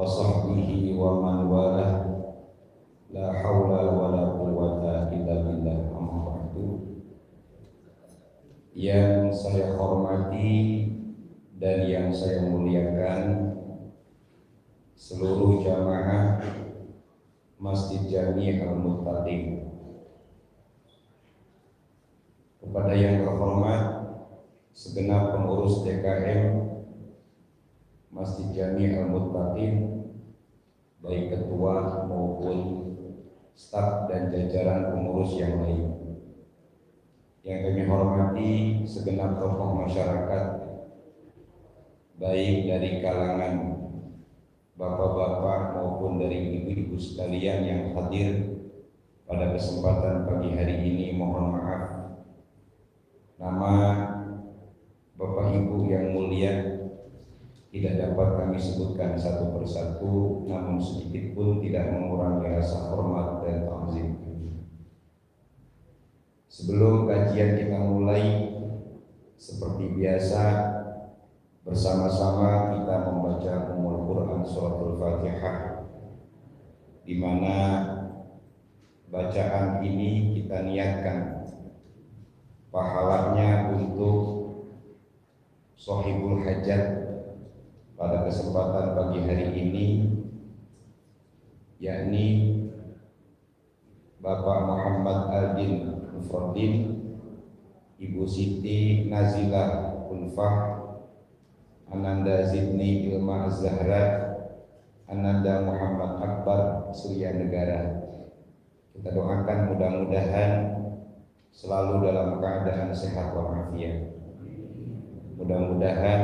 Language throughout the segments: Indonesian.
sahbihi wa man walah, la haula wa la quwwata illa billah. Amma ba'du. Yang saya hormati dan yang saya muliakan seluruh jamaah Masjid Jami' Al-Muttaqin. Kepada yang terhormat segenap pengurus DKM Masjid Jami' Al-Muttaqin, baik ketua maupun staf dan jajaran pengurus yang lain. Yang kami hormati segenap tokoh masyarakat, baik dari kalangan bapak-bapak maupun dari ibu-ibu sekalian yang hadir pada kesempatan pagi hari ini. Mohon maaf, nama bapak ibu yang mulia tidak dapat kami sebutkan satu persatu, namun sedikit pun tidak mengurangi rasa hormat dan ta'zim. Sebelum kajian kita mulai, seperti biasa bersama-sama kita membaca Ummul Quran Suratul Fatihah, di mana bacaan ini kita niatkan pahalanya untuk Shahibul Hajat pada kesempatan pagi hari ini, yakni Bapak Muhammad Aldin Mufraddin, Ibu Siti Nazilah Unfah, Ananda Zidni Ilma Zahra, Ananda Muhammad Akbar Surya Negara. Kita doakan mudah-mudahan selalu dalam keadaan sehat walafiat. Mudah-mudahan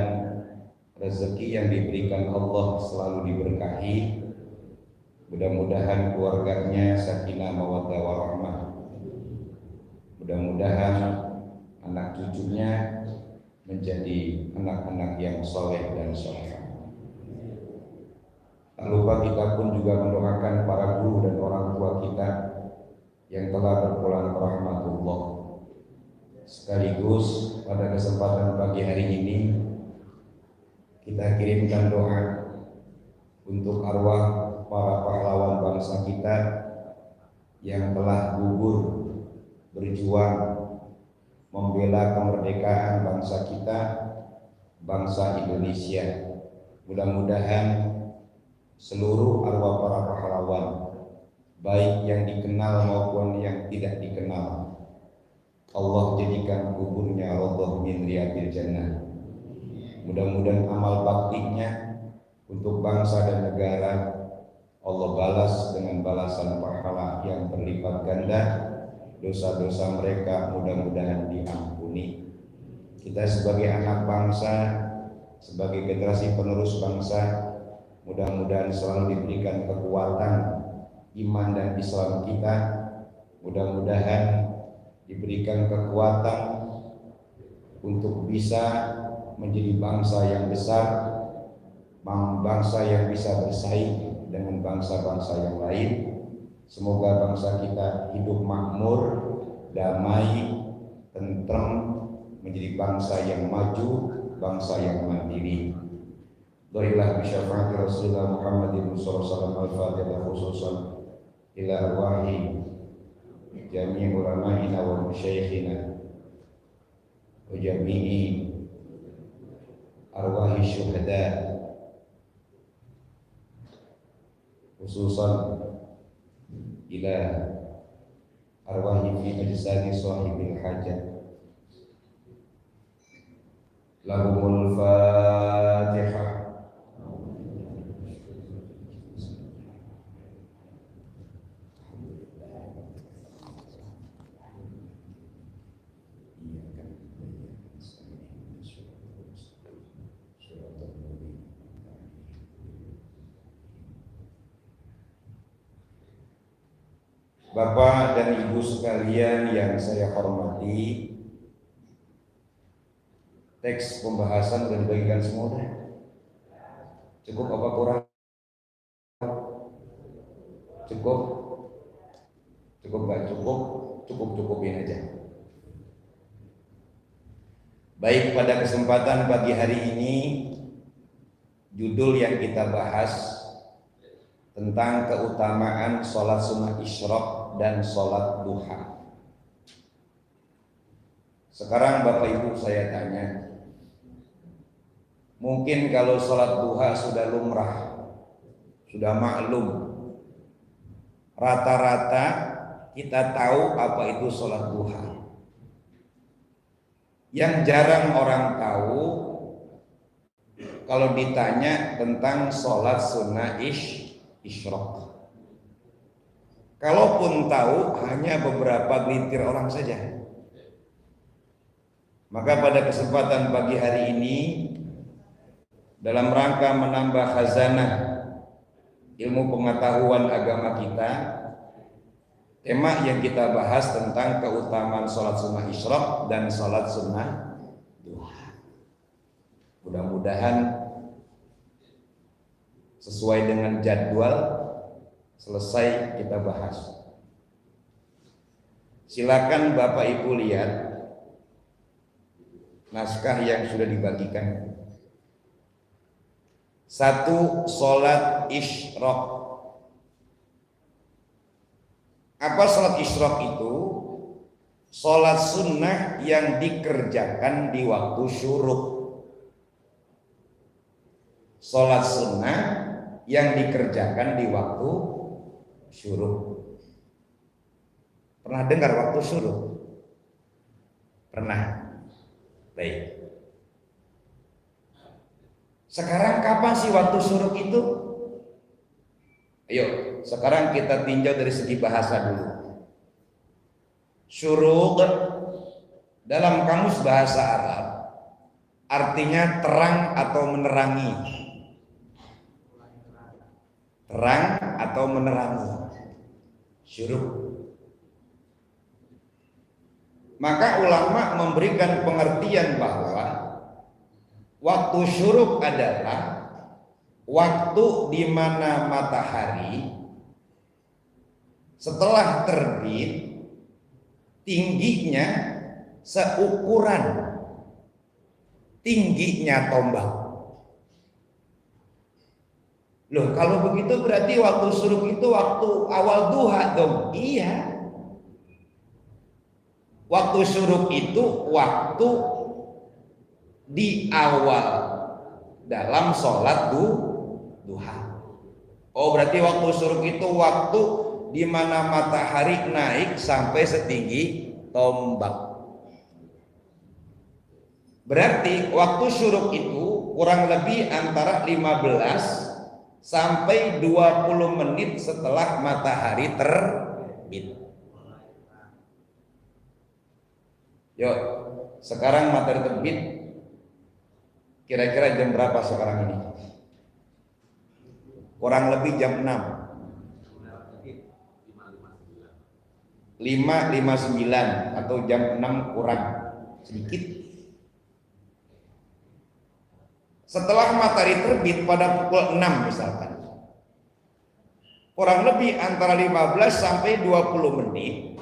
rezeki yang diberikan Allah selalu diberkahi. Mudah-mudahan keluarganya sakinah mawaddah warahmah. Mudah-mudahan anak cucunya menjadi anak-anak yang soleh dan solehah. Tak lupa kita pun juga mendoakan para guru dan orang tua kita yang telah berpulang ke rahmatullah. Sekaligus pada kesempatan pagi hari ini kita kirimkan doa untuk arwah para pahlawan bangsa kita yang telah gugur berjuang membela kemerdekaan bangsa kita, bangsa Indonesia. Mudah-mudahan seluruh arwah para pahlawan, baik yang dikenal maupun yang tidak dikenal, Allah jadikan kuburnya raudhah min riyadil jannah. Mudah-mudahan amal baktinya untuk bangsa dan negara Allah balas dengan balasan pahala yang berlipat ganda. Dosa-dosa mereka mudah-mudahan diampuni. Kita sebagai anak bangsa, sebagai generasi penerus bangsa, mudah-mudahan selalu diberikan kekuatan iman dan Islam kita. Mudah-mudahan diberikan kekuatan untuk bisa menjadi bangsa yang besar, bangsa yang bisa bersaing dengan bangsa-bangsa yang lain. Semoga bangsa kita hidup makmur, damai, tentrem, menjadi bangsa yang maju, bangsa yang mandiri. Doaillah bisyafaati Rasulullah Muhammadin sallallahu alaihi wasallam al-Fatihah khususan ila arwahi jami' ulama'ina wa masyayikhina wa jami'i arwahi syuhada, khususan ila arwahi fi ajsadi sahibil hajat. Lahumul Fatihah. Bapak dan Ibu sekalian yang saya hormati, teks pembahasan sudah dibagikan semua. Cukup apa kurang? Cukup? Cukup nggak cukup? Cukup-cukupin aja. Baik, pada kesempatan pagi hari ini, judul yang kita bahas tentang keutamaan sholat sunnah isyraq dan sholat duha. Sekarang Bapak Ibu saya tanya, mungkin kalau sholat duha sudah lumrah, sudah maklum, rata-rata kita tahu apa itu sholat duha. Yang jarang orang tahu kalau ditanya tentang sholat sunnah isyraq. Kalaupun tahu, hanya beberapa gelintir orang saja. Maka pada kesempatan pagi hari ini, dalam rangka menambah khazanah ilmu pengetahuan agama kita, tema yang kita bahas tentang keutamaan sholat sunnah isyraq dan sholat sunnah duha. Mudah-mudahan sesuai dengan jadwal selesai kita bahas. Silakan Bapak Ibu lihat naskah yang sudah dibagikan. 1. Sholat isyraq. Apa sholat isyraq itu? Sholat sunnah yang dikerjakan di waktu syuruk. Sholat sunnah yang dikerjakan di waktu syuruk. Pernah dengar waktu syuruk? Pernah? Baik. Sekarang kapan sih waktu syuruk itu? Ayo, sekarang kita tinjau dari segi bahasa dulu. Syuruk dalam kamus bahasa Arab artinya terang atau menerangi. Terang atau menerangi. Syuruk. Maka ulama memberikan pengertian bahwa waktu syuruk adalah waktu di mana matahari setelah terbit tingginya seukuran tingginya tombak. Loh, kalau begitu berarti waktu syuruk itu waktu awal duha dong? Iya. Waktu syuruk itu waktu di awal dalam sholat duha. Oh, berarti waktu syuruk itu waktu di mana matahari naik sampai setinggi tombak. Berarti waktu syuruk itu kurang lebih antara 15 sampai 20 menit setelah matahari terbit. Yuk, sekarang matahari terbit. Kira-kira jam berapa sekarang ini? Kurang lebih jam 6. 5:59 atau jam 6 kurang sedikit. Setelah matahari terbit pada pukul 6 misalkan, kurang lebih antara 15 sampai 20 menit,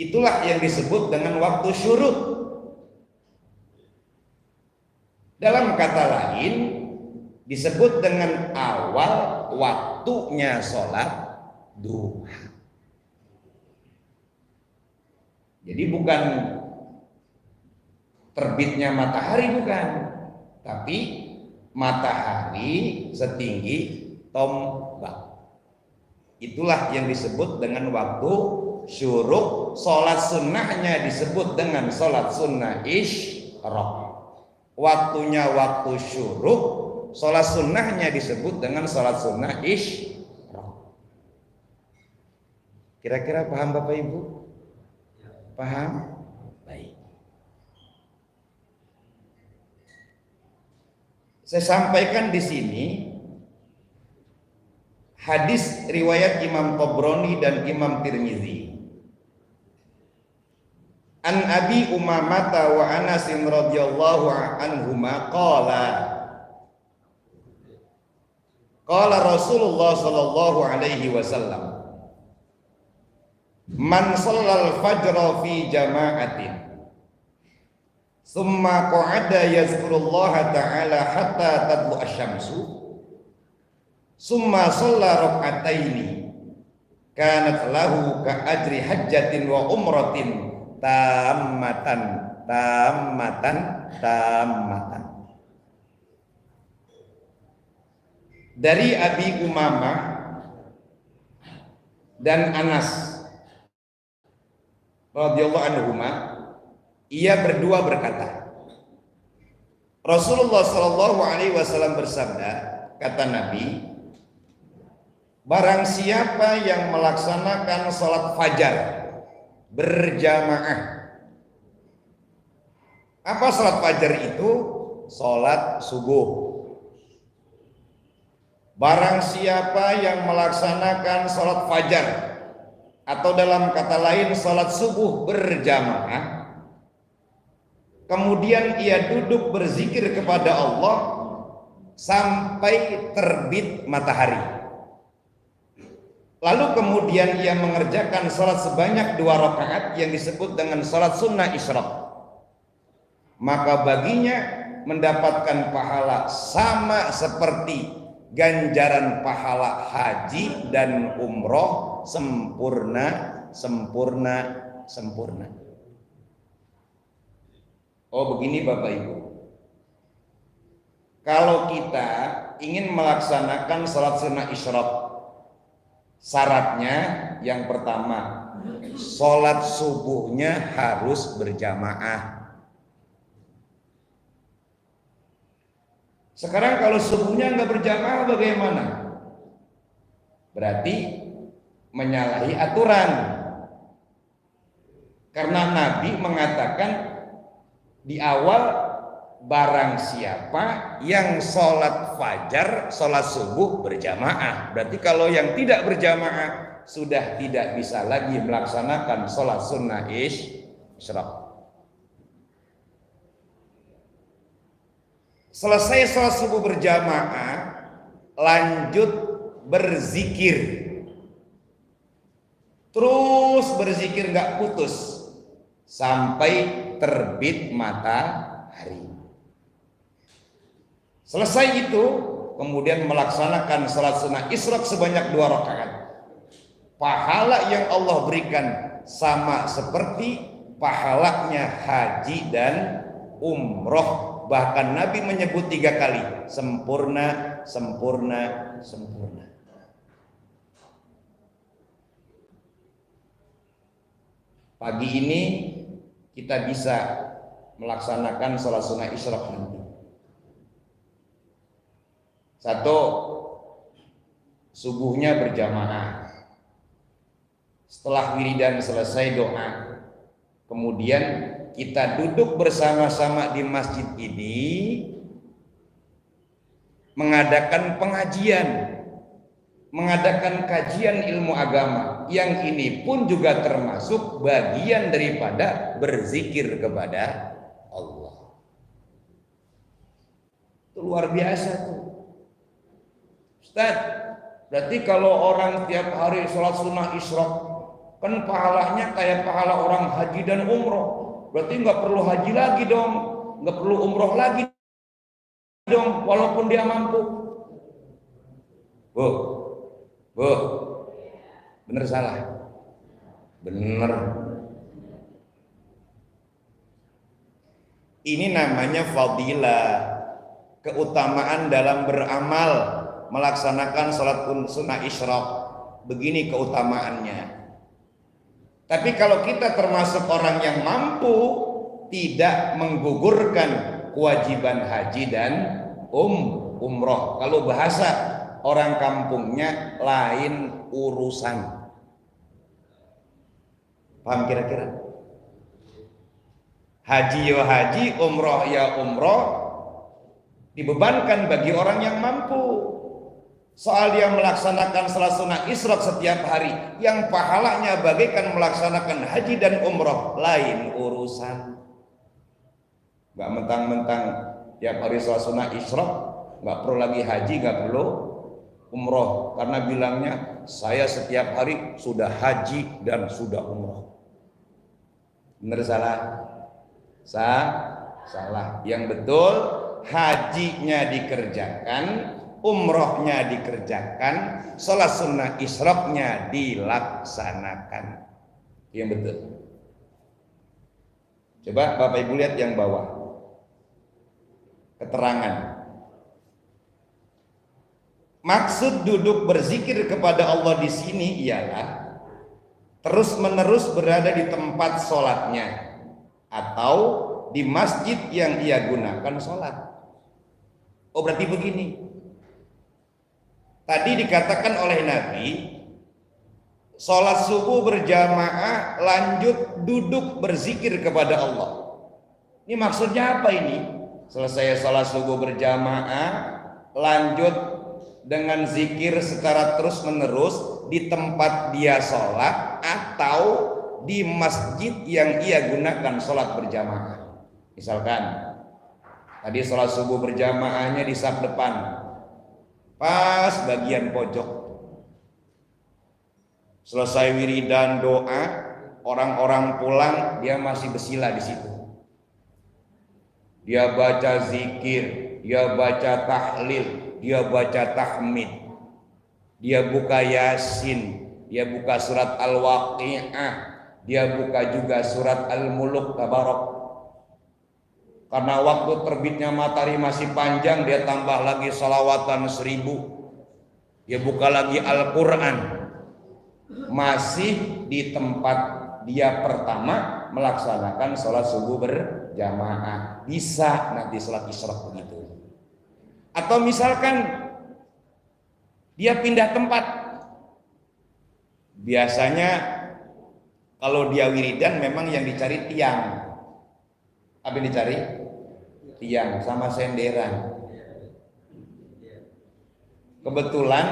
itulah yang disebut dengan waktu syuruk. Dalam kata lain, disebut dengan awal waktunya sholat duha. Jadi bukan terbitnya matahari, bukan, tapi matahari setinggi tombak. Itulah yang disebut dengan waktu syuruk. Sholat sunnahnya disebut dengan sholat sunnah isyraq. Waktunya waktu syuruk, sholat sunnahnya disebut dengan sholat sunnah isyraq. Kira-kira paham Bapak Ibu? Paham? Baik. Saya sampaikan di sini hadis riwayat Imam Tabrani dan Imam Tirmizi. An Abi Umamah wa Anas radhiyallahu anhuma qala Rasulullah sallallahu alaihi wasallam, man shallal fajra fi jama'atin summa qa'ada yazkurullaha ta'ala hatta tadlu asy-syamsu summa shalla raka'ataini kanat lahu ka ajri hajjatin wa umratin tammatan tammatan tammatan. Dari Abi Umamah dan Anas radhiyallahu anhuma, ia berdua berkata, Rasulullah Shallallahu Alaihi Wasallam bersabda, kata Nabi, barang siapa yang melaksanakan sholat fajar berjamaah. Apa sholat fajar itu? Sholat subuh. Barang siapa yang melaksanakan sholat fajar, atau dalam kata lain sholat subuh berjamaah, kemudian ia duduk berzikir kepada Allah sampai terbit matahari, lalu kemudian ia mengerjakan sholat sebanyak 2 rakaat yang disebut dengan sholat sunnah isyraq, maka baginya mendapatkan pahala sama seperti ganjaran pahala haji dan umroh sempurna. Oh begini Bapak Ibu, kalau kita ingin melaksanakan sholat sunnah isyraq, syaratnya yang pertama, sholat subuhnya harus berjamaah. Sekarang kalau subuhnya nggak berjamaah bagaimana? Berarti menyalahi aturan. Karena Nabi mengatakan di awal, barang siapa yang sholat fajar, sholat subuh berjamaah. Berarti kalau yang tidak berjamaah sudah tidak bisa lagi melaksanakan sholat sunnah isyraq. Selesai sholat subuh berjamaah, lanjut berzikir, terus berzikir nggak putus sampai terbit matahari. Selesai itu kemudian melaksanakan sholat sunnah isyraq sebanyak 2 rakaat. Pahala yang Allah berikan sama seperti pahalanya haji dan umroh. Bahkan Nabi menyebut 3 kali, sempurna, sempurna, sempurna. Pagi ini kita bisa melaksanakan sholat sunnah isyraq nanti. 1, subuhnya berjamaah. Setelah wiridan selesai doa, kemudian kita duduk bersama-sama di masjid ini mengadakan pengajian, mengadakan kajian ilmu agama, yang ini pun juga termasuk bagian daripada berzikir kepada Allah. Itu luar biasa tuh Ustaz. Berarti kalau orang tiap hari sholat sunnah isyraq, kan pahalanya kayak pahala orang haji dan umroh. Berarti nggak perlu haji lagi dong, nggak perlu umroh lagi dong, walaupun dia mampu. Bu, bener salah? Bener. Ini namanya fadilah, keutamaan dalam beramal, melaksanakan sholat sunnah isyraq. Begini keutamaannya. Tapi kalau kita termasuk orang yang mampu, tidak menggugurkan kewajiban haji dan umroh. Kalau bahasa orang kampungnya lain urusan. Paham kira-kira? Haji ya haji, umroh ya umroh, dibebankan bagi orang yang mampu. Soal dia melaksanakan sholat sunnah isyraq setiap hari, yang pahalanya bagaikan melaksanakan haji dan umroh, lain urusan. Gak mentang-mentang tiap hari sholat sunnah isyraq, gak perlu lagi haji, gak perlu umroh, karena bilangnya saya setiap hari sudah haji dan sudah umroh. Bener salah? Salah. Yang betul, hajinya dikerjakan, umrohnya dikerjakan, sholat sunnah isyraqnya dilaksanakan. Yang betul. Coba Bapak Ibu lihat yang bawah. Keterangan. Maksud duduk berzikir kepada Allah di sini ialah terus-menerus berada di tempat sholatnya atau di masjid yang ia gunakan sholat. Oh, berarti begini. Tadi dikatakan oleh Nabi, sholat subuh berjamaah lanjut duduk berzikir kepada Allah. Ini maksudnya apa ini? Selesai sholat subuh berjamaah lanjut dengan zikir secara terus menerus di tempat dia sholat atau di masjid yang ia gunakan sholat berjamaah. Misalkan tadi sholat subuh berjamaahnya di saf depan, pas bagian pojok, selesai wiridan doa, orang-orang pulang, dia masih bersila di situ. Dia baca zikir, dia baca tahlil, dia baca tahmid, dia buka Yasin, dia buka surat Al-Waqi'ah, dia buka juga surat Al-Muluk Tabarak. Karena waktu terbitnya matahari masih panjang, dia tambah lagi salawatan 1000. Dia buka lagi Al-Quran. Masih di tempat dia pertama melaksanakan sholat subuh berjamaah. Bisa nanti sholat isyraq begitu. Atau misalkan dia pindah tempat. Biasanya kalau dia wiridan memang yang dicari tiang. Apa yang dicari? Tiang sama senderan. Kebetulan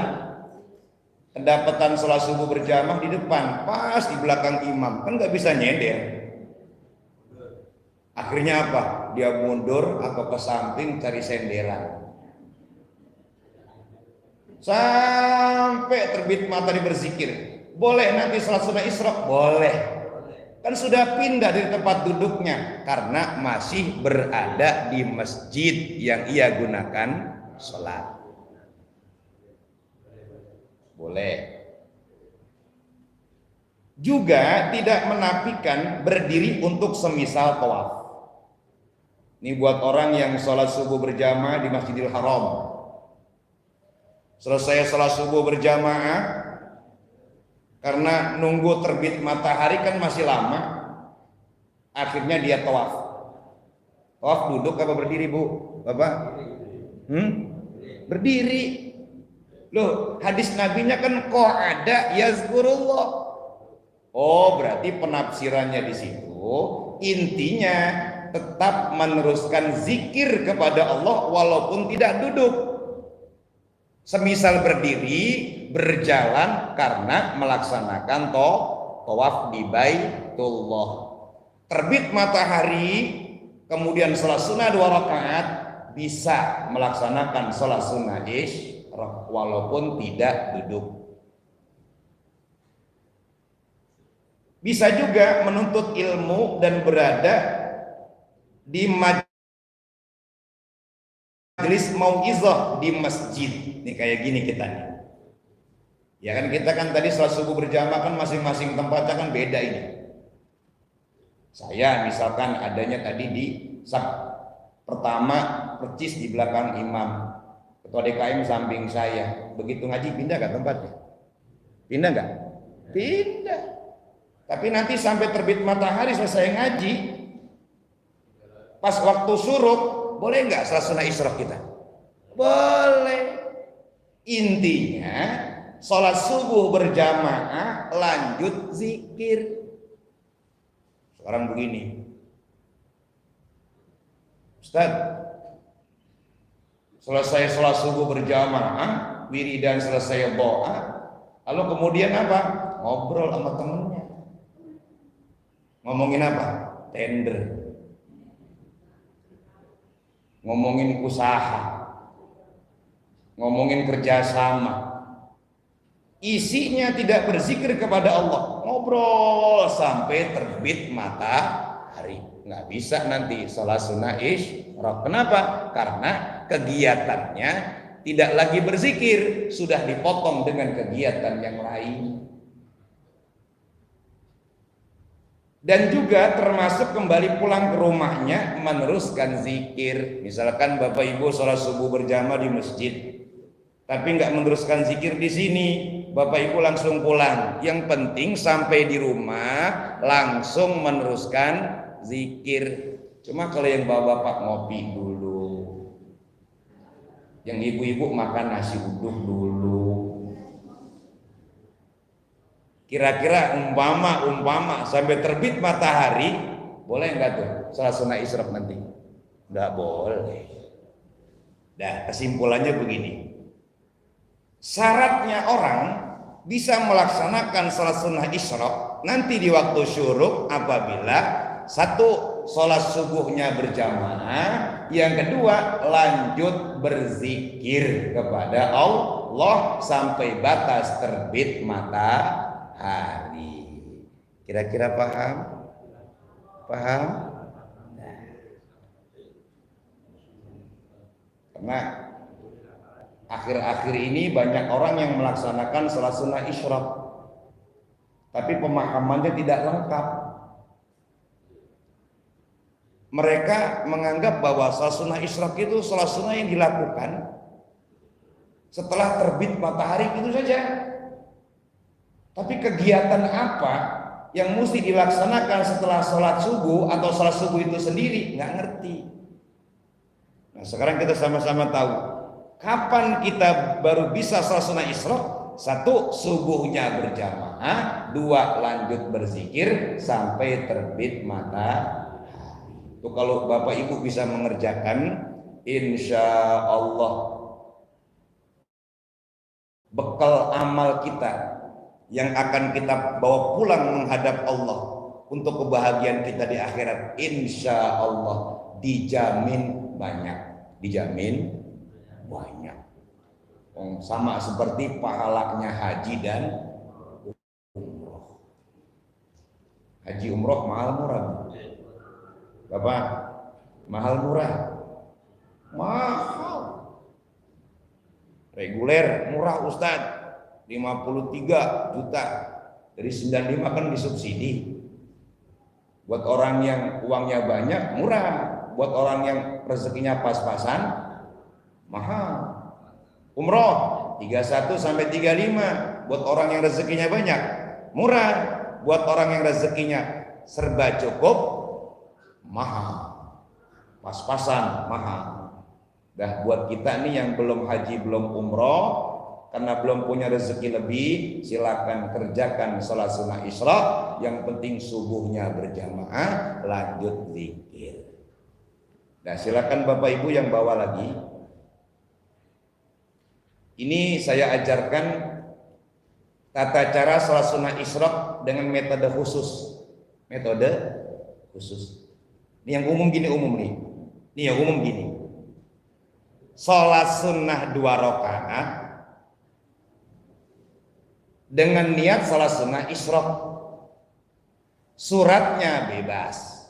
kedapatan sholat subuh berjamaah di depan, pas di belakang imam, kan nggak bisa nyender. Akhirnya apa? Dia mundur atau ke samping cari senderan. Sampai terbit matahari berzikir. Boleh nanti sholat sunnah isyraq? Boleh. Kan sudah pindah dari tempat duduknya karena masih berada di masjid yang ia gunakan sholat. Boleh. Juga tidak menafikan berdiri untuk semisal tawaf. Ini buat orang yang sholat subuh berjamaah di Masjidil Haram. Selesai sholat subuh berjamaah, karena nunggu terbit matahari kan masih lama, akhirnya dia tawaf. Tawaf duduk apa berdiri, Bu? Bapak? Berdiri. Loh, hadis nabinya kan qa'ada yazkurullah. Oh, berarti penafsirannya di situ intinya tetap meneruskan zikir kepada Allah walaupun tidak duduk. Semisal berdiri, berjalan karena melaksanakan tawaf di Baitullah. Terbit matahari, kemudian sholat sunnah 2 rakaat, bisa melaksanakan sholat sunnah isyraq walaupun tidak duduk. Bisa juga menuntut ilmu dan berada di majelis mau'izah di masjid. Nih kayak gini kita nih. Ya kan kita kan tadi sholat subuh berjamaah kan masing-masing tempatnya kan beda ini. Saya misalkan adanya tadi di saf pertama percis di belakang imam. Ketua DKM samping saya. Begitu ngaji pindah gak tempatnya? Pindah gak? Pindah. Tapi nanti sampai terbit matahari selesai ngaji, pas waktu suruk, boleh nggak sholat sunnah isyraq kita? Boleh. Intinya sholat subuh berjamaah lanjut zikir. Sekarang begini, Ustaz, selesai sholat subuh berjamaah, wiridan selesai doa, lalu kemudian apa? Ngobrol sama temennya. Ngomongin apa? Tender. Ngomongin usaha. Ngomongin kerjasama. Isinya tidak berzikir kepada Allah. Ngobrol sampai terbit matahari. Nggak bisa nanti sholat sunnah isyraq. Kenapa? Karena kegiatannya tidak lagi berzikir, sudah dipotong dengan kegiatan yang lain. Dan juga termasuk kembali pulang ke rumahnya meneruskan zikir. Misalkan Bapak Ibu sholat subuh berjamaah di masjid, tapi nggak meneruskan zikir di sini, Bapak Ibu langsung pulang. Yang penting sampai di rumah langsung meneruskan zikir. Cuma kalau yang bapak-bapak ngopi dulu, yang ibu-ibu makan nasi uduk dulu. Kira-kira umpama sampai terbit matahari, boleh nggak tuh salat sunnah isyraq nanti? Nggak boleh. Nah, kesimpulannya begini. Syaratnya orang bisa melaksanakan salat sunnah isyraq nanti di waktu syuruk apabila satu, salat subuhnya berjamaah, yang kedua lanjut berzikir kepada Allah sampai batas terbit matahari. Kira-kira paham? Paham? Nah. Karena akhir-akhir ini banyak orang yang melaksanakan salat sunnah isyraq, tapi pemahamannya tidak lengkap. Mereka menganggap bahwa salat sunnah isyraq itu salat sunnah yang dilakukan setelah terbit matahari itu saja. Tapi kegiatan apa yang mesti dilaksanakan setelah sholat subuh atau sholat subuh itu sendiri nggak ngerti. Nah, sekarang kita sama-sama tahu kapan kita baru bisa sholat sunnah isyraq. Satu, subuhnya berjamaah. Dua, lanjut berzikir sampai terbit matahari. Itu kalau Bapak Ibu bisa mengerjakan, insya Allah bekal amal kita yang akan kita bawa pulang menghadap Allah untuk kebahagiaan kita di akhirat, insya Allah dijamin banyak, dijamin banyak. Sama seperti pahalanya haji dan umroh. Haji umroh mahal murah, Bapak? Mahal murah? Mahal. Reguler murah Ustadz, 53 juta. Dari 95 kan disubsidi. Buat orang yang uangnya banyak murah, buat orang yang rezekinya pas-pasan mahal. Umroh 31 sampai 35 buat orang yang rezekinya banyak murah, buat orang yang rezekinya serba cukup mahal. Pas-pasan mahal. Dah buat kita nih yang belum haji belum umroh, karena belum punya rezeki lebih, silakan kerjakan salat sunnah isyraq. Yang penting subuhnya berjamaah, lanjut zikir. Nah, silakan Bapak Ibu yang bawa lagi. Ini saya ajarkan tata cara salat sunnah isyraq dengan metode khusus. Metode khusus. Ini yang umum gini, umum nih. Ini yang umum gini. Salat sunnah 2 rakaat dengan niat salat sunnah isyraq. Suratnya bebas.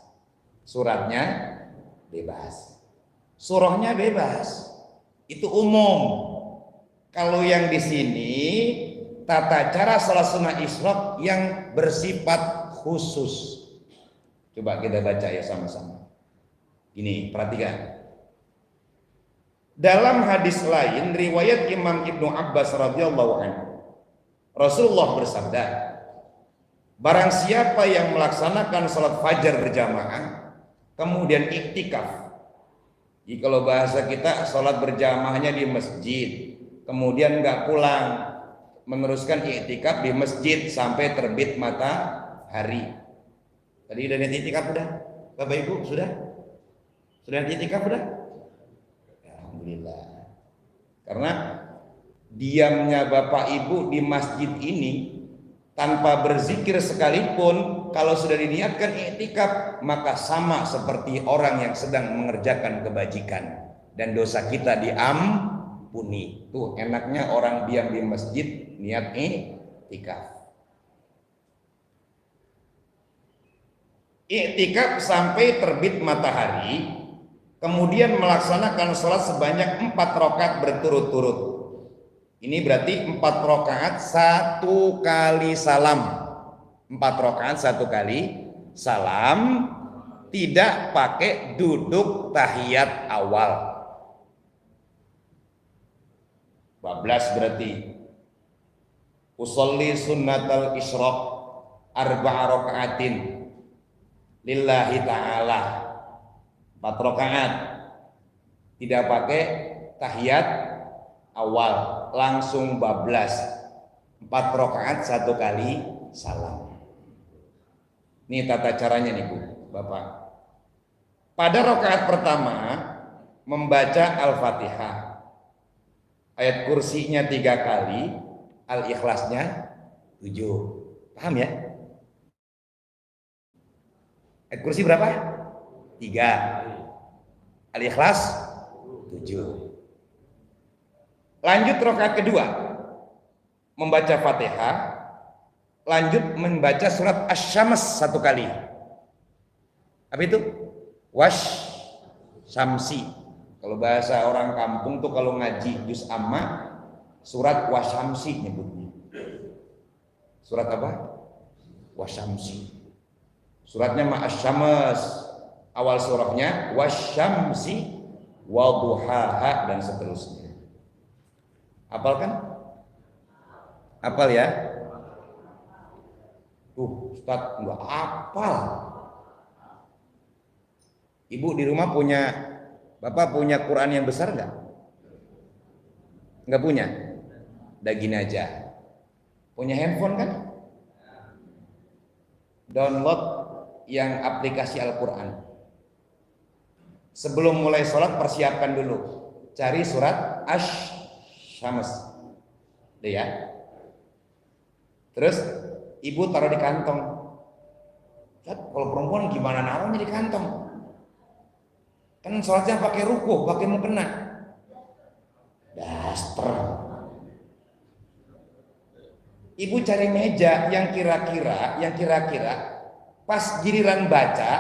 Suratnya bebas. Surahnya bebas. Itu umum. Kalau yang di sini tata cara salat sunnah isyraq yang bersifat khusus. Coba kita baca ya sama-sama. Ini perhatikan. Dalam hadis lain riwayat Imam Ibnu Abbas radhiyallahu anhu, Rasulullah bersabda, barang siapa yang melaksanakan salat fajar berjamaah kemudian iktikaf. Jadi kalau bahasa kita salat berjamaahnya di masjid, kemudian nggak pulang, meneruskan iktikaf di masjid sampai terbit matahari. Tadi udah niat iktikaf udah? Bapak Ibu sudah? Sudah niat iktikaf udah? Alhamdulillah. Karena diamnya Bapak Ibu di masjid ini tanpa berzikir sekalipun, kalau sudah diniatkan iktikaf, maka sama seperti orang yang sedang mengerjakan kebajikan dan dosa kita diampuni. Tuh enaknya orang diam di masjid niat iktikaf. Iktikaf sampai terbit matahari, kemudian melaksanakan sholat sebanyak 4 rakaat berturut-turut. Ini berarti 4 rakaat 1 kali salam. 4 rakaat 1 kali salam, tidak pakai duduk tahiyat awal. Bablas berarti usolli sunnatal isyraq arba'a raka'atin lillahi ta'ala, 4 rakaat, tidak pakai tahiyat awal, langsung bablas, 4 rakaat 1 kali salam. Ini tata caranya nih Bu, Bapak. Pada rakaat pertama membaca Al-Fatihah, ayat kursinya 3 kali, Al-Ikhlasnya 7. Paham ya? Ayat kursi berapa? 3. Al-Ikhlas 7. Lanjut rakaat kedua, membaca Fatihah, lanjut membaca surat Asy-Syams 1 kali. Apa itu? Wash Syamsi. Kalau bahasa orang kampung tuh kalau ngaji juz amma, surat Wasyamsi nyebutnya. Surat apa? Wasyamsi. Suratnya Asy-Syams, awal surahnya Wasyamsi waduhaha dan seterusnya. Hafal kan? Hafal ya? Ustaz nggak hafal. Ibu di rumah punya, Bapak punya Quran yang besar nggak? Nggak punya? Udah gini aja. Punya handphone kan? Download yang aplikasi Al-Quran. Sebelum mulai sholat persiapkan dulu. Cari surat Asy-Syams. Udah ya? Terus ibu taruh di kantong. Kalau perempuan gimana naruhnya di kantong? Kan sholatnya pakai rukuh, pakai mukena. Daster. Ibu cari meja yang kira-kira pas giliran baca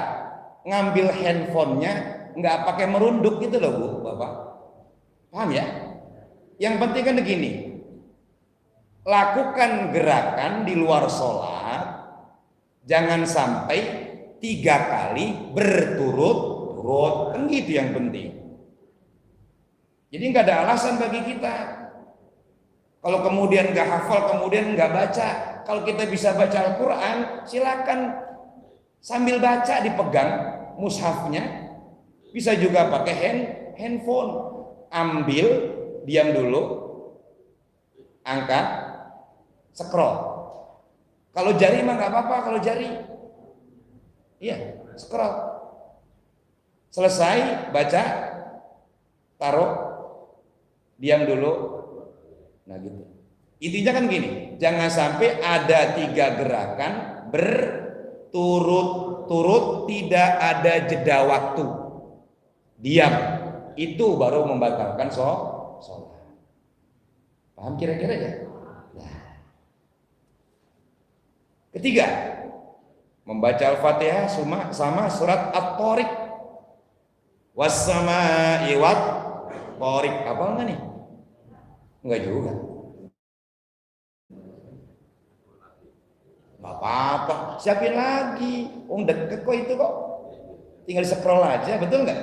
ngambil handphonenya nggak pakai merunduk gitu loh Bu, Bapak. Paham ya? Yang penting kan begini. Lakukan gerakan di luar sholat, jangan sampai 3 kali berturut-turut, kan gitu yang penting. Jadi nggak ada alasan bagi kita. Kalau kemudian nggak hafal, kemudian nggak baca. Kalau kita bisa baca Al-Quran, silakan sambil baca dipegang mushafnya. Bisa juga pakai handphone. Ambil, diam dulu, angkat, scroll. Kalau jari mah nggak apa-apa, kalau jari, iya, scroll. Selesai baca, taruh, diam dulu. Nah gitu. Intinya kan gini, jangan sampai ada 3 gerakan berturut-turut, tidak ada jeda waktu. Diam, itu baru membatalkan sholat. Paham kira-kira ya? Nah. Ketiga, membaca Al-Fatihah sama surat At-Thariq. Was-samaa'i wat-thariq. Apa enggak nih? Enggak juga. Enggak apa-apa, siapin lagi. Deket kok itu kok. Tinggal scroll aja, betul enggak?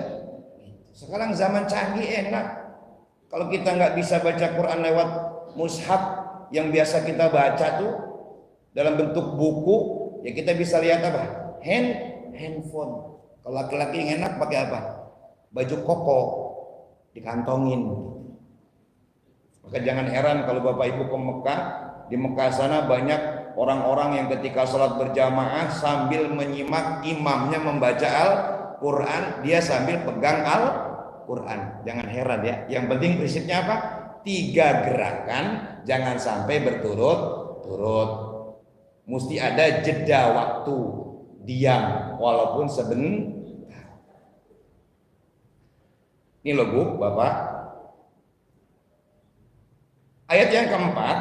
Sekarang zaman canggih enak. Kalau kita nggak bisa baca Quran lewat mushaf yang biasa kita baca tuh dalam bentuk buku, ya kita bisa lihat apa? Handphone. Kalau laki-laki yang enak pakai apa? Baju koko dikantongin. Maka jangan heran kalau Bapak Ibu ke Mekah, di Mekah sana banyak orang-orang yang ketika sholat berjamaah sambil menyimak imamnya membaca Al-Quran, dia sambil pegang Al-Quran. Jangan heran ya. Yang penting prinsipnya apa? 3 gerakan, jangan sampai berturut-turut. Mesti ada jeda waktu, diam walaupun sebentar. Ini loh Bu, Bapak. Ayat yang keempat,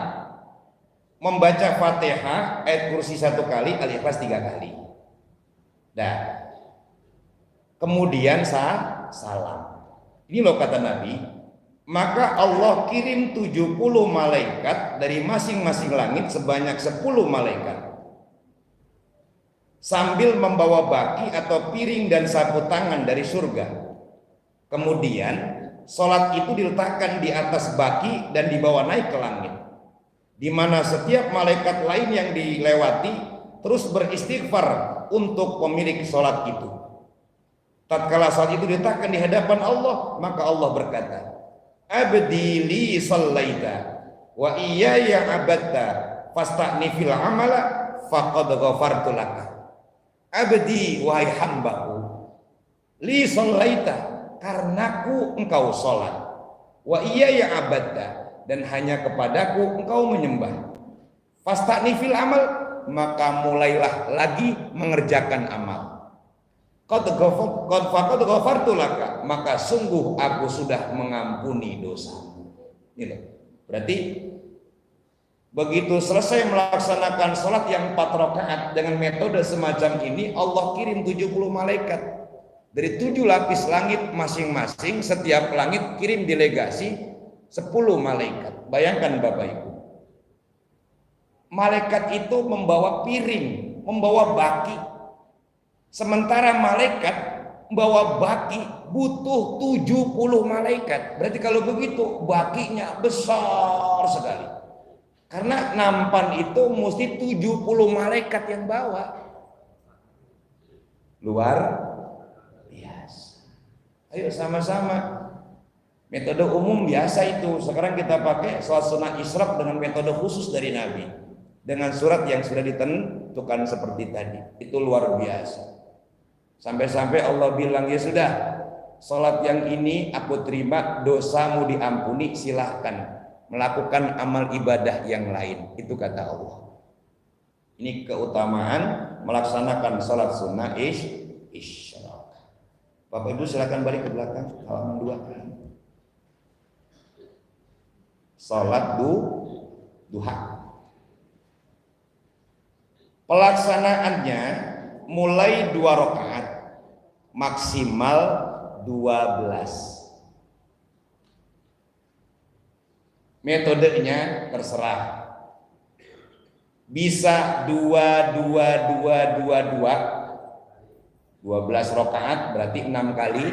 membaca Fatihah ayat kursi 1 kali, Al-Ikhlas 3 kali. Nah, kemudian salam. Ini loh kata Nabi, maka Allah kirim 70 malaikat dari masing-masing langit sebanyak 10 malaikat sambil membawa baki atau piring dan sapu tangan dari surga. Kemudian sholat itu diletakkan di atas baki dan dibawa naik ke langit, di mana setiap malaikat lain yang dilewati terus beristighfar untuk pemilik sholat itu. Tatkala sholat itu diletakkan di hadapan Allah, maka Allah berkata, abdi li sallaita wa iyaya abadta fasta'nifil amala faqad ghafartu laka. Abdi, wahai hambaku, li sallaita, karenaku engkau sholat, wa iyaya abadta, dan hanya kepadaku engkau menyembah, fasta'nifil amal, maka mulailah lagi mengerjakan amal. Qad ghafartu laka, maka sungguh aku sudah mengampuni dosa. Ini loh. Berarti begitu selesai melaksanakan sholat yang 4 rakaat dengan metode semacam ini, Allah kirim 70 malaikat dari 7 lapis langit masing-masing. Setiap langit kirim delegasi 10 malaikat. Bayangkan Bapak Ibu, malaikat itu membawa piring, membawa baki. Sementara malaikat membawa baki butuh 70 malaikat. Berarti kalau begitu bakinya besar sekali. Karena nampan itu mesti 70 malaikat yang bawa. Luar biasa. Ayo sama-sama. Metode umum biasa itu. Sekarang kita pakai sholat sunnah isyraq dengan metode khusus dari Nabi, dengan surat yang sudah ditentukan seperti tadi. Itu luar biasa. Sampai-sampai Allah bilang, ya sudah, sholat yang ini aku terima, dosamu diampuni, silahkan melakukan amal ibadah yang lain. Itu kata Allah. Ini keutamaan melaksanakan sholat sunnah isyraq. Bapak Ibu silahkan balik ke belakang, halaman 2. Sholat duha. Pelaksanaannya mulai 2 rakaat, maksimal 12. Metodenya terserah. Bisa 2 12 rakaat, berarti 6 kali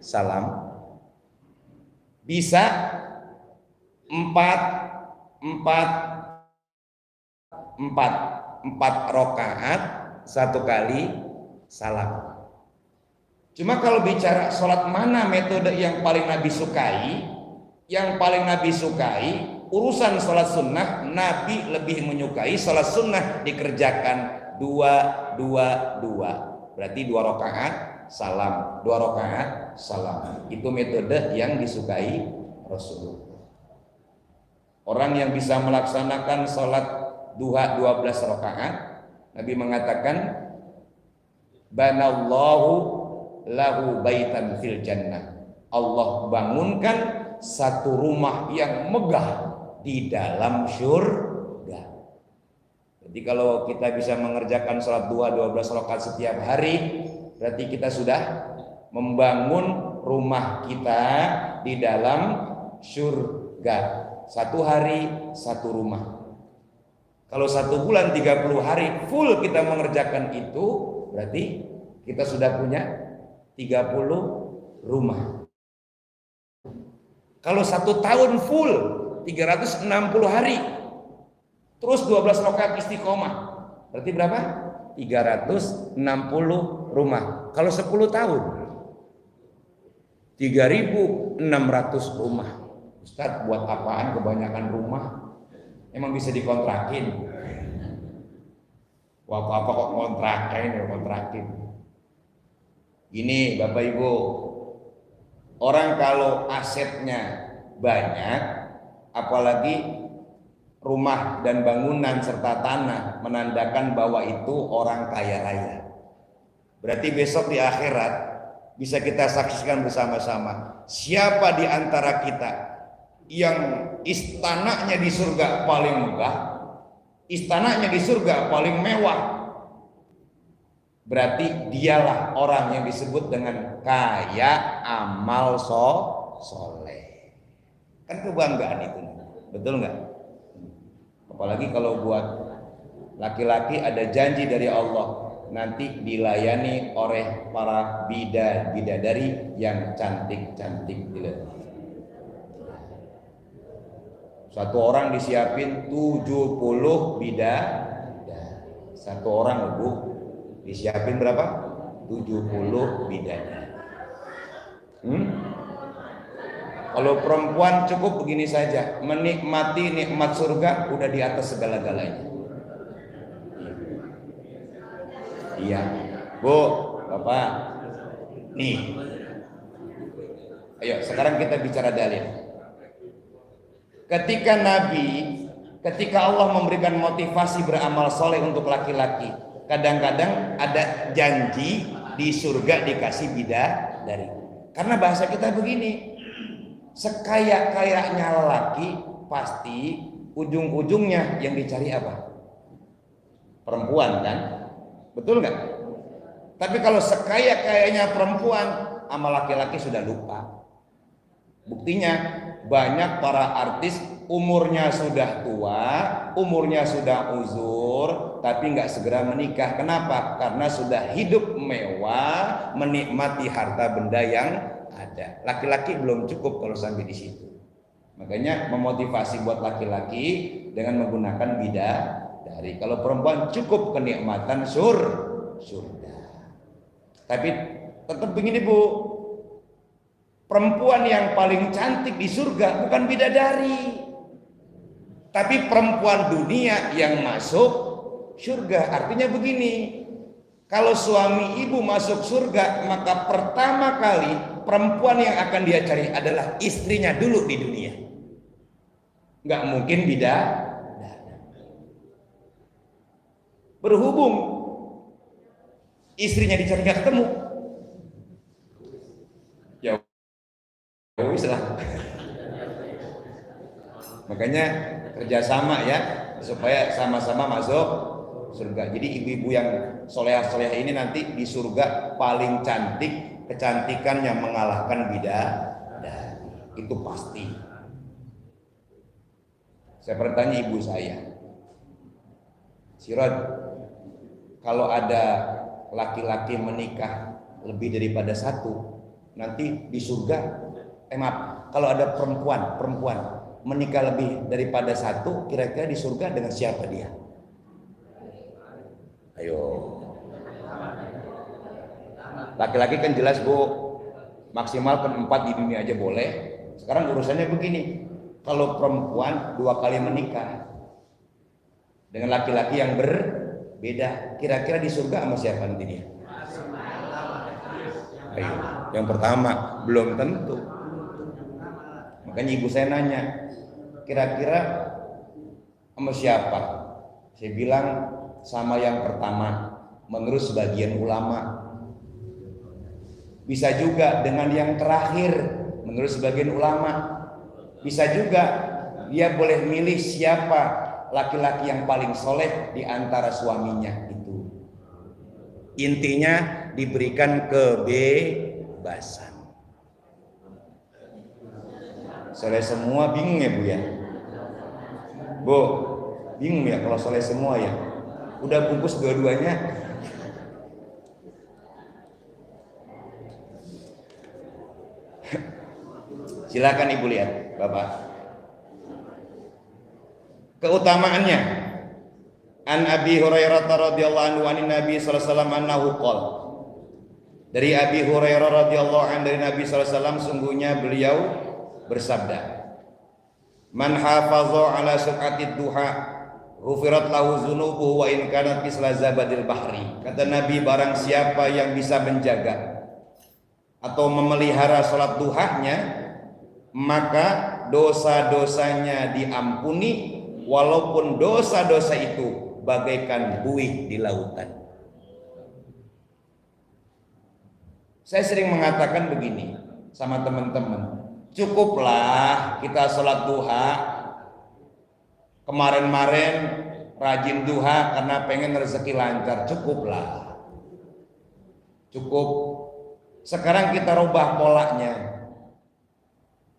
salam. Bisa 4 rakaat, 1 kali salam. Cuma kalau bicara sholat mana metode yang paling Nabi sukai, urusan sholat sunnah, Nabi lebih menyukai sholat sunnah dikerjakan 2. Berarti 2 rakaat salam, 2 rakaat salam. Itu metode yang disukai Rasulullah. Orang yang bisa melaksanakan sholat duha 12 rakaat, Nabi mengatakan, banallahu lahu baitan fil jannah. Allah bangunkan satu rumah yang megah di dalam surga. Jadi kalau kita bisa mengerjakan sholat duha 12 rakaat setiap hari, berarti kita sudah membangun rumah kita di dalam surga. 1 hari 1 rumah. Kalau 1 bulan 30 hari full kita mengerjakan itu, berarti kita sudah punya 30 rumah. Kalau 1 tahun full 360 hari, terus 12 rakaat istiqomah, berarti berapa? 360 rumah. Kalau 10 tahun 3.600 rumah. Ustaz, buat apaan kebanyakan rumah? Emang bisa dikontrakin? Wah, apa kok kontrakin? Gini Bapak Ibu, orang kalau asetnya banyak, apalagi rumah dan bangunan serta tanah, menandakan bahwa itu orang kaya raya. Berarti besok di akhirat bisa kita saksikan bersama-sama, siapa di antara kita yang istananya di surga paling megah, istananya di surga paling mewah, berarti dialah orang yang disebut dengan kaya amal soleh. Kan kebanggaan itu, betul nggak? Apalagi kalau buat laki-laki ada janji dari Allah, nanti dilayani oleh para bidadari yang cantik-cantik. Satu orang disiapin 70 bidadari. Satu orang Bu disiapin berapa? 70 bidadari. Kalau perempuan cukup begini saja, menikmati nikmat surga udah di atas segala-galanya. Iya, Bu, Bapak. Nih. Ayo, sekarang kita bicara dalil. Ketika Allah memberikan motivasi beramal soleh untuk laki-laki, kadang-kadang ada janji di surga dikasih bidadari. Karena bahasa kita begini, sekaya-kayanya laki pasti ujung-ujungnya yang dicari apa? Perempuan kan? Betul nggak? Tapi kalau sekaya-kayanya perempuan, sama laki-laki sudah lupa. Buktinya banyak para artis umurnya sudah tua, umurnya sudah uzur, tapi nggak segera menikah. Kenapa? Karena sudah hidup mewah, menikmati harta benda yang ada. Laki-laki belum cukup kalau sampai di situ. Makanya memotivasi buat laki-laki dengan menggunakan bidadari. Kalau perempuan cukup kenikmatan surga. Tapi tetap begini Bu, perempuan yang paling cantik di surga bukan bidadari, tapi perempuan dunia yang masuk surga. Artinya begini, kalau suami ibu masuk surga, maka pertama kali perempuan yang akan dia cari adalah istrinya dulu di dunia. Nggak mungkin bidadari. Berhubung istrinya dicari nggak ketemu, ya wis lah. Makanya kerjasama ya, supaya sama-sama masuk surga. Jadi ibu-ibu yang solehah-solehah ini nanti di surga paling cantik, kecantikannya mengalahkan bidadari. Itu pasti. Saya bertanya ibu saya, Sirod, kalau ada laki-laki menikah lebih daripada satu, nanti di surga, kalau ada perempuan menikah lebih daripada satu, kira-kira di surga dengan siapa dia? Ayo. Laki-laki kan jelas Bu, maksimal kan 4 di dunia aja boleh. Sekarang urusannya begini, kalau perempuan 2 kali menikah dengan laki-laki yang berbeda, kira-kira di surga sama siapa nanti dia? Ayo. Yang pertama belum tentu. Makanya ibu saya nanya, kira-kira sama siapa? Saya bilang sama yang pertama, menurut sebagian ulama. Bisa juga dengan yang terakhir, menurut sebagian ulama. Bisa juga dia boleh milih siapa laki-laki yang paling soleh di antara suaminya itu. Intinya diberikan kebebasan. Soleh semua bingung ya Bu ya? Bu, bingung ya kalau soleh semua ya? Udah bungkus dua-duanya. Silakan Ibu lihat, Bapak. Keutamaannya. An Abi Hurairah radhiyallahu anhu an Nabi sallallahu alaihi wasallam annahu qala. Dari Abi Hurairah radhiyallahu anhu dari Nabi sallallahu alaihi wasallam, sungguhnya beliau bersabda, man hafaza ala su'atid duha ghufirat lahu dzunubuhu wa in kanat misla zabadil bahri. Kata Nabi, barang siapa yang bisa menjaga atau memelihara salat duhanya, maka dosa-dosanya diampuni walaupun dosa-dosa itu bagaikan buih di lautan. Saya sering mengatakan begini sama teman-teman, cukuplah kita sholat duha. Kemarin-marin rajin duha karena pengen rezeki lancar, cukuplah. Cukup. Sekarang kita rubah polanya.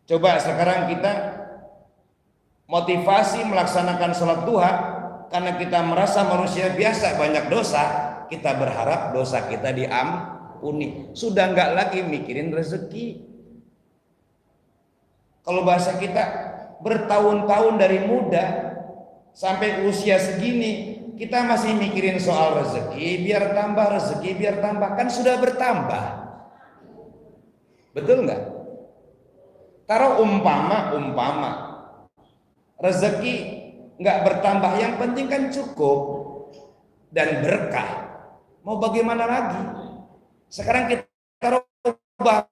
Coba sekarang kita motivasi melaksanakan sholat duha karena kita merasa manusia biasa banyak dosa, kita berharap dosa kita diampuni. Sudah nggak lagi mikirin rezeki. Kalau bahasa kita, bertahun-tahun dari muda sampai usia segini kita masih mikirin soal rezeki, biar tambah, kan sudah bertambah. Betul nggak? Taruh umpama rezeki nggak bertambah, yang penting kan cukup dan berkah. Mau bagaimana lagi? Sekarang kita rubah.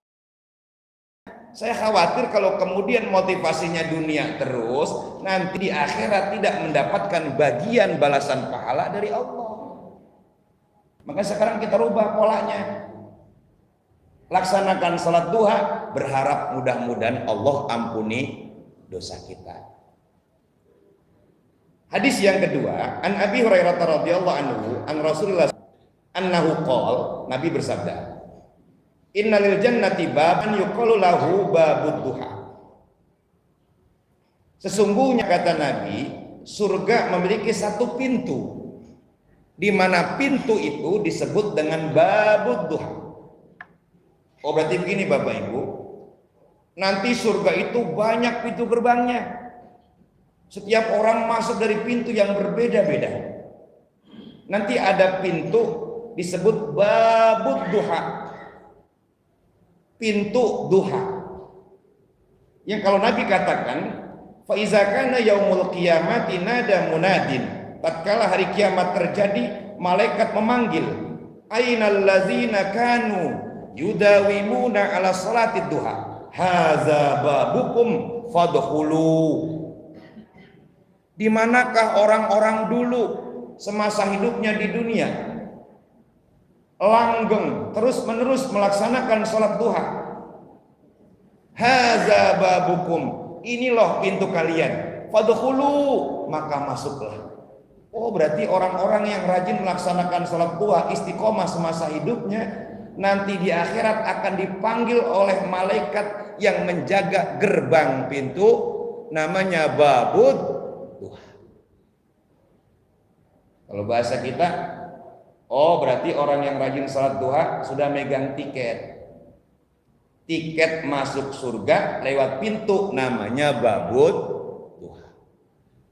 Saya khawatir kalau kemudian motivasinya dunia terus, nanti di akhirat tidak mendapatkan bagian balasan pahala dari Allah. Maka sekarang kita rubah polanya. Laksanakan salat duha, berharap mudah-mudahan Allah ampuni dosa kita. Hadis yang kedua, an Abi Hurairah radhiyallahu anhu, an Rasulullah annahu qol, Nabi bersabda, innalil jannati baban yuqalu lahu babud duha. Sesungguhnya kata Nabi, surga memiliki satu pintu, di mana pintu itu disebut dengan babud duha. Oh, berarti begini Bapak Ibu, nanti surga itu banyak pintu gerbangnya. Setiap orang masuk dari pintu yang berbeda-beda. Nanti ada pintu disebut babud duha, pintu duha. Yang kalau Nabi katakan, fa iza kana yaumul qiyamati nada munadin, tatkala hari kiamat terjadi, malaikat memanggil, ainal ladzina kanu yudawimuna ala salatid duha, haza babukum fadkhulu. Di manakah orang-orang dulu semasa hidupnya di dunia langgeng terus-menerus melaksanakan salat duha? Haza babukum, ini loh pintu kalian, fadkhulu, maka masuklah. Oh, berarti orang-orang yang rajin melaksanakan salat duha, istiqomah semasa hidupnya, nanti di akhirat akan dipanggil oleh malaikat yang menjaga gerbang pintu, namanya babud duha. Kalau bahasa kita, oh berarti orang yang rajin salat duha sudah megang tiket masuk surga lewat pintu namanya babud duha.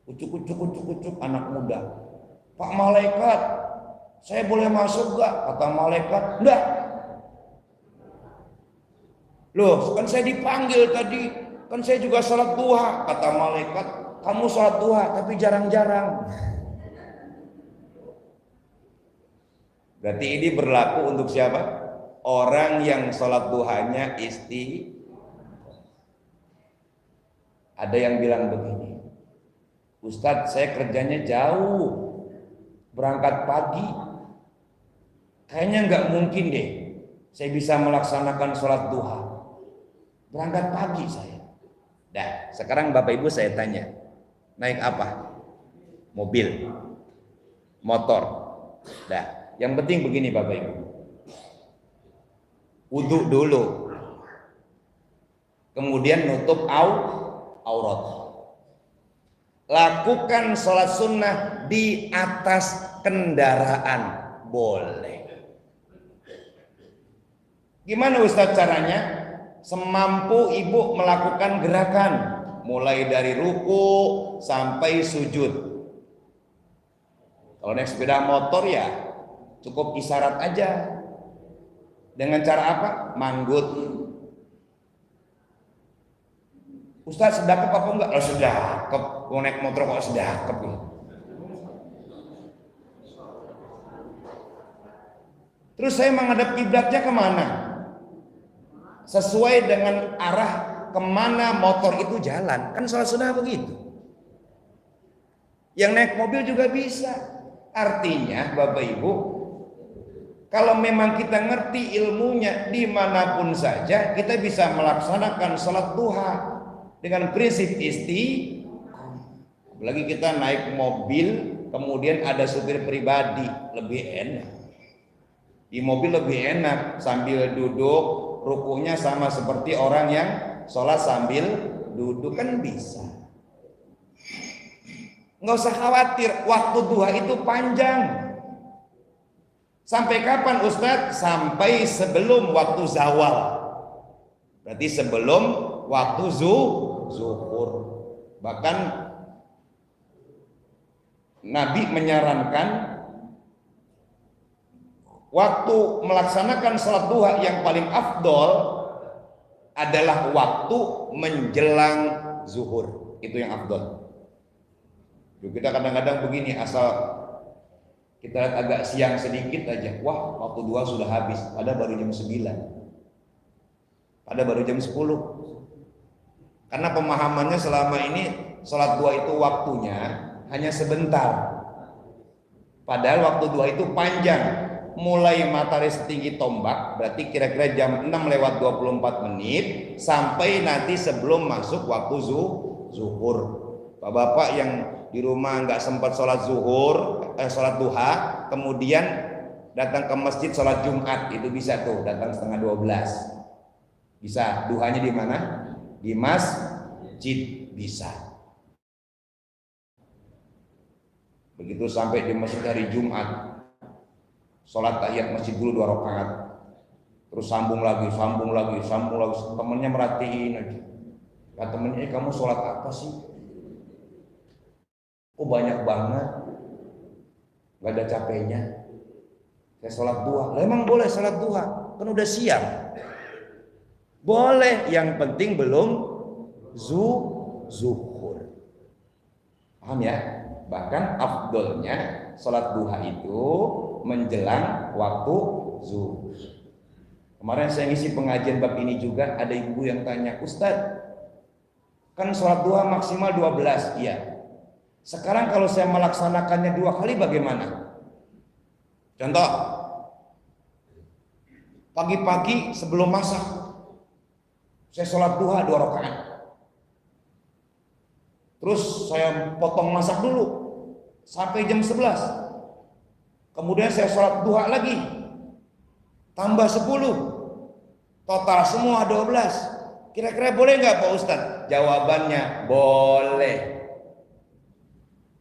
Ucuk anak muda, Pak malaikat, saya boleh masuk gak? Kata malaikat, enggak. Loh, kan saya dipanggil tadi, kan saya juga salat duha. Kata malaikat, kamu salat duha tapi jarang-jarang. Berarti ini berlaku untuk siapa? Orang yang salat duhanya Ada yang bilang begini, Ustadz, saya kerjanya jauh, berangkat pagi, kayaknya nggak mungkin deh saya bisa melaksanakan sholat duha. Berangkat pagi saya. Dah, sekarang Bapak Ibu saya tanya, naik apa? Mobil, motor. Dah, yang penting begini Bapak Ibu, wudhu dulu, kemudian nutup aurat. Lakukan sholat sunnah di atas kendaraan, boleh. Gimana Ustaz caranya? Semampu ibu melakukan gerakan, mulai dari ruku sampai sujud. Kalau naik sepeda motor ya cukup isyarat aja. Dengan cara apa? Manggut. Ustaz sedekap apa enggak? Oh sedekap. Mau naik motor kok sedekap ya. Terus saya menghadap kiblatnya kemana? Sesuai dengan arah kemana motor itu jalan. Kan sholat sunnah begitu. Yang naik mobil juga bisa. Artinya Bapak Ibu, kalau memang kita ngerti ilmunya, dimanapun saja kita bisa melaksanakan sholat duha dengan prinsip apalagi kita naik mobil kemudian ada supir pribadi, lebih enak. Di mobil lebih enak sambil duduk, rukunya sama seperti orang yang sholat sambil duduk, kan bisa. Nggak usah khawatir, waktu duha itu panjang. Sampai kapan Ustadz? Sampai sebelum waktu zawal. Berarti sebelum waktu zuhur. Bahkan Nabi menyarankan waktu melaksanakan sholat duha yang paling afdol adalah waktu menjelang zuhur. Itu yang afdol. Kita kadang-kadang begini, asal kita lihat agak siang sedikit aja, wah waktu duha sudah habis, padahal baru jam 9, padahal baru jam 10. Karena pemahamannya selama ini sholat duha itu waktunya hanya sebentar, padahal waktu duha itu panjang. Mulai matahari setinggi tombak, berarti kira-kira jam 6:24 sampai nanti sebelum masuk waktu zuhur. Bapak-bapak yang di rumah nggak sempat sholat sholat duha, kemudian datang ke masjid sholat Jumat, itu bisa tuh datang setengah 12. Bisa. Duhanya di mana? Di masjid bisa. Begitu sampai di masjid hari Jumat, sholat tahiyat masjid dulu 2 rakaat, terus sambung lagi. Temennya merhatiin aja. Kata temennya, kamu sholat apa sih? Oh banyak banget, gak ada capeknya. Saya sholat duha. Emang boleh sholat duha? Kan udah siang. Boleh, yang penting belum zuhur. Paham ya? Bahkan afdolnya sholat duha itu menjelang waktu zuhur. Kemarin saya ngisi pengajian bab ini juga, ada ibu yang tanya, Ustadz, kan sholat duha maksimal 12, iya. Sekarang kalau saya melaksanakannya 2 kali bagaimana? Contoh, pagi-pagi sebelum masak, saya sholat duha 2 rakaat. Terus saya potong masak dulu sampai jam 11. Kemudian saya sholat duha lagi, tambah 10. Total semua 12. Kira-kira boleh nggak Pak Ustadz? Jawabannya boleh.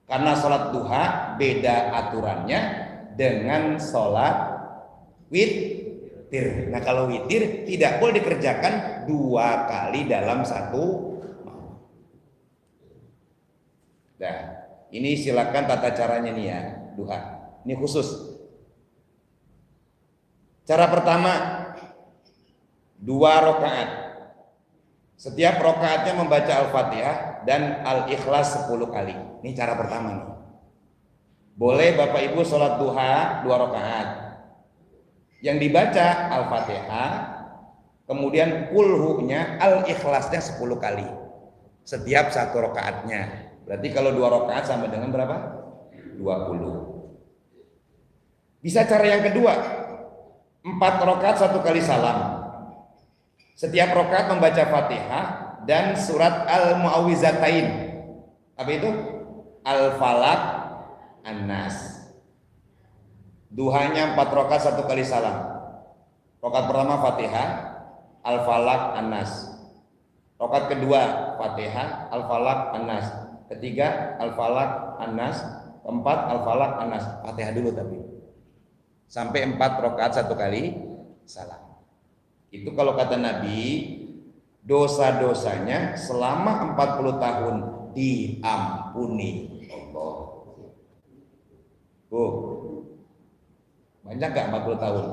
Karena sholat duha beda aturannya dengan sholat witir. Nah kalau witir tidak boleh dikerjakan 2 kali dalam 1 malam. Nah ini silakan tata caranya nih ya, duha. Ini khusus. Cara pertama 2 rakaat. Setiap rakaatnya membaca Al-Fatihah dan Al-Ikhlas 10 kali. Ini cara pertama nih. Boleh Bapak Ibu sholat duha 2 rakaat. Yang dibaca Al-Fatihah, kemudian kulhunya Al-Ikhlasnya 10 kali. Setiap 1 rakaatnya. Berarti kalau 2 rakaat sama dengan berapa? 20. Bisa cara yang kedua, 4 rakaat 1 kali salam. Setiap rakaat membaca Fatihah dan surat Al-Mu'awwizatain. Apa itu? Al-Falaq, An-Nas. Duhanya 4 rakaat 1 kali salam. Rakaat pertama Fatihah, Al-Falaq, An-Nas. Rakaat kedua Fatihah, Al-Falaq, An-Nas. Ketiga Al-Falaq, An-Nas. Keempat Al-Falaq, An-Nas. Fatihah dulu tapi. Sampai 4 rakaat 1 kali salam. Itu kalau kata Nabi, dosa-dosanya selama 40 tahun diampuni Allah. Banyak gak 40 tahun?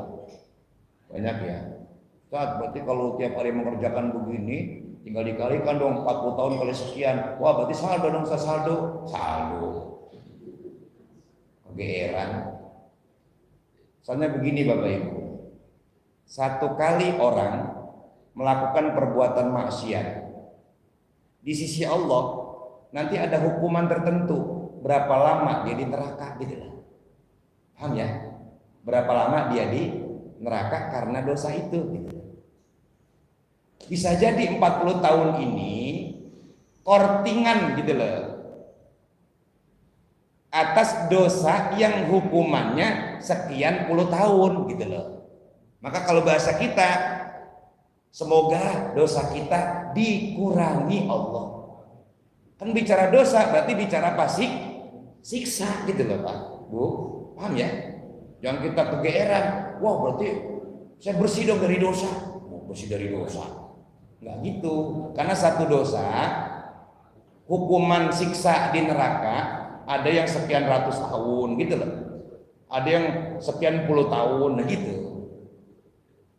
Banyak ya. Ustaz, berarti kalau tiap hari mengerjakan begini, tinggal dikalikan dong 40 tahun kali sekian. Wah berarti saldo dong, saldo. Kegeeran. Soalnya begini Bapak Ibu. 1 kali orang melakukan perbuatan maksiat, di sisi Allah nanti ada hukuman tertentu. Berapa lama dia di neraka gitu lah. Paham ya? Berapa lama dia di neraka karena dosa itu gitu. Bisa jadi 40 tahun ini kortingan gitu loh. atas dosa yang hukumannya sekian puluh tahun gitu loh. Maka kalau bahasa kita, semoga dosa kita dikurangi Allah. Kan bicara dosa berarti bicara pasik siksa gitu loh Pak Bu, paham ya? Jangan kita kegeeran, wah berarti saya bersih dong dari dosa. Oh, bersih dari dosa nggak gitu, karena satu dosa hukuman siksa di neraka ada yang sekian ratus tahun gitu loh, ada yang sekian puluh tahun gitu.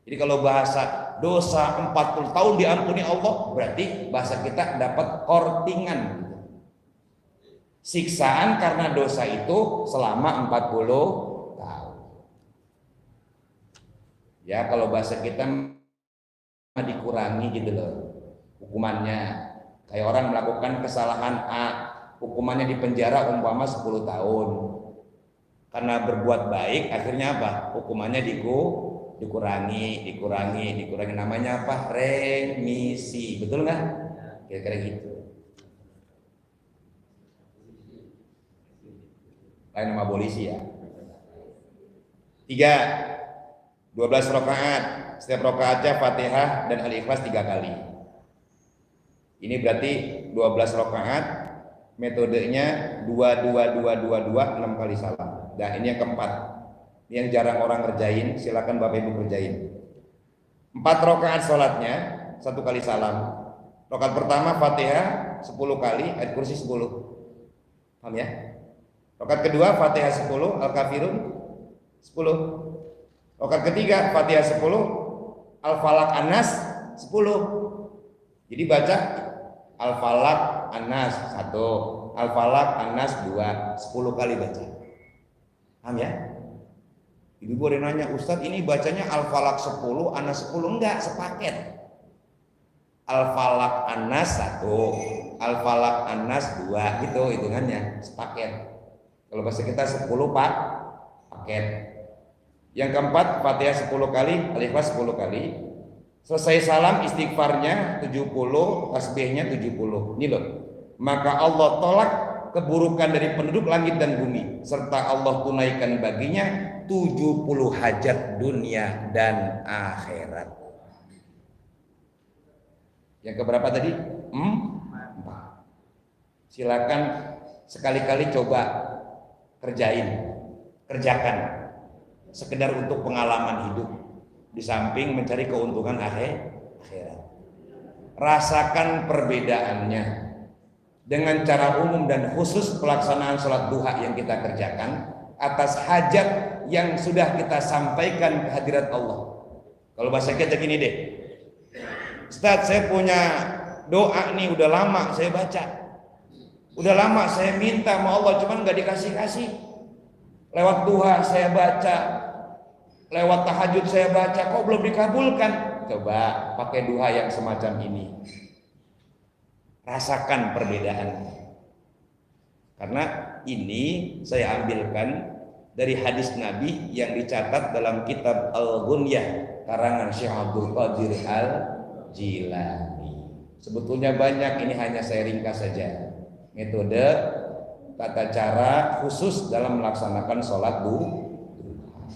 Jadi kalau bahasa dosa 40 tahun diampuni Allah, berarti bahasa kita dapat kortingan gitu. Siksaan karena dosa itu selama 40 tahun. Ya kalau bahasa kita dikurangi gitu loh hukumannya. Kayak orang melakukan kesalahan A, hukumannya di penjara umpama 10 tahun. Karena berbuat baik akhirnya apa? Hukumannya dikurangi. Namanya apa? Remisi. Betul nggak? Kira-kira gitu. Lain nama abolisi ya. 3, 12 rakaat. Setiap rakaatnya Fatihah dan Al-Ikhlas 3 kali. Ini berarti 12 rakaat, metodenya 2 6 kali salam. Dan ini yang keempat. Ini yang jarang orang kerjain, silakan Bapak Ibu kerjain. 4 rakaat sholatnya 1 kali salam. Rakaat pertama Fatihah 10 kali, ayat kursi 10. Paham ya? Rakaat kedua Fatihah 10, Al-Kafirun 10. Rakaat ketiga Fatihah 10, Al-Falaq An-Nas 10. Jadi baca Al-Falaq An-Nas 1, Al-Falaq An-Nas 2, 10 kali baca. Paham ya? Ibu boleh nanya, Ustadz ini bacanya Al-Falaq 10, An-Nas 10, enggak, sepaket. Al-Falaq An-Nas 1, Al-Falaq An-Nas 2, gitu hitungannya, sepaket. Kalau bahasa kita 10 Pak, paket. Yang keempat Fatihah 10 kali, Al-Ikhlas 10 kali. Selesai salam istighfarnya 70, tasbihnya 70. Ini loh. Maka Allah tolak keburukan dari penduduk langit dan bumi, serta Allah tunaikan baginya 70 hajat dunia dan akhirat. Yang keberapa tadi? 4. Silakan sekali-kali coba kerjakan. Sekedar untuk pengalaman hidup, di samping mencari keuntungan akhirat. Rasakan perbedaannya dengan cara umum dan khusus pelaksanaan sholat duha yang kita kerjakan atas hajat yang sudah kita sampaikan ke hadirat Allah. Kalau bahasa kita gini deh, Ustadz saya punya doa nih udah lama saya baca, udah lama saya minta sama Allah cuman gak dikasih-kasih. Lewat duha saya baca, lewat tahajud saya baca, kok belum dikabulkan? Coba pakai duha yang semacam ini, rasakan perbedaannya. Karena ini saya ambilkan dari hadis Nabi yang dicatat dalam kitab Al-Ghunyah karangan Syekh Abdul Qadir Al-Jilani. Sebetulnya banyak, ini hanya saya ringkas saja. Metode tata cara khusus dalam melaksanakan sholat duha.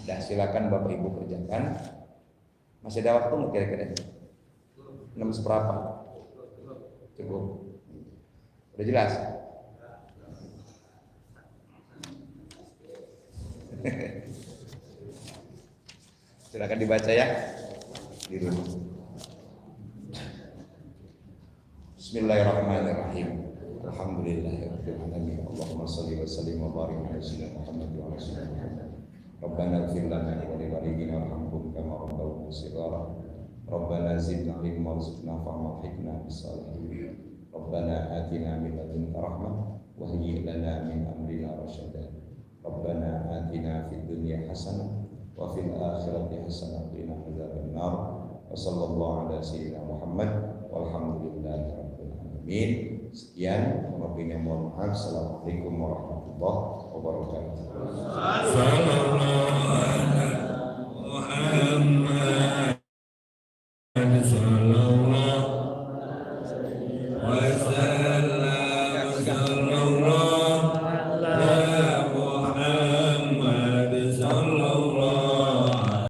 Dah silakan Bapak Ibu kerjakan. Masih ada waktu nggak kira-kira? 6 seberapa? Cukup. Udah jelas? Silakan dibaca ya di rumah. Bismillahirrahmanirrahim. Alhamdulillahirabbil alamin. Allahumma shalli wa sallim wa barik ala sayyidina Muhammad wa ala sayyidina Muhammad. Rabbana ighfir lana wa li walidina warhamhum kama rabbayana shighara. Rabbana zidna ilma warzuqna fahma hikna bis-salihin. Rabbana atina min ladunka rahmah wa hayyi lana min amrina rasyada. Rabbana atina fid dunya hasanah wa fil akhirati hasanah wa qina adzabannar. Wa sallallahu ala sayyidina Muhammad walhamdulillahi rabbil alamin. Sekian, mohon maaf. Assalamualaikum warahmatullahi wabarakatuh.